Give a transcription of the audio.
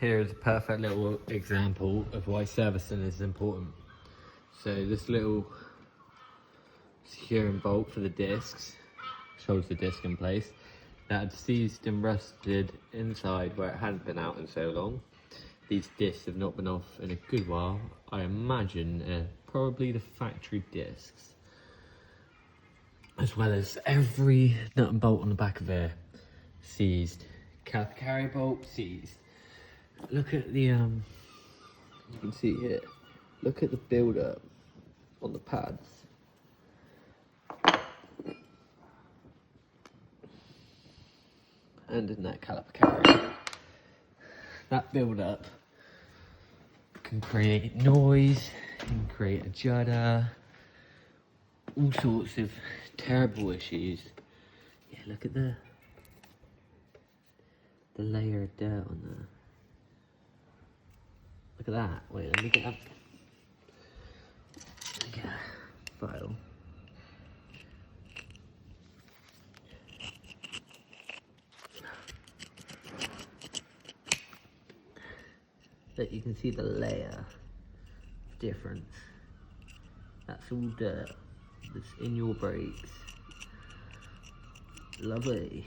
Here is a perfect little example of why servicing is important. So this little securing bolt for the discs holds the disc in place. That had seized and rusted inside where it hadn't been out in so long. These discs have not been off in a good while. I imagine probably the factory discs, as well as every nut and bolt on the back of there seized. Caliper carrier bolt seized. Look at the you can see here. Look at the build up on the pads. And in that caliper carrier. That build up can create noise, can create a judder, all sorts of terrible issues. Yeah, look at the layer of dirt on there. Look at that. Wait, let me get up. Get a file. That you can see the layer difference. That's all dirt that's in your brakes. Lovely.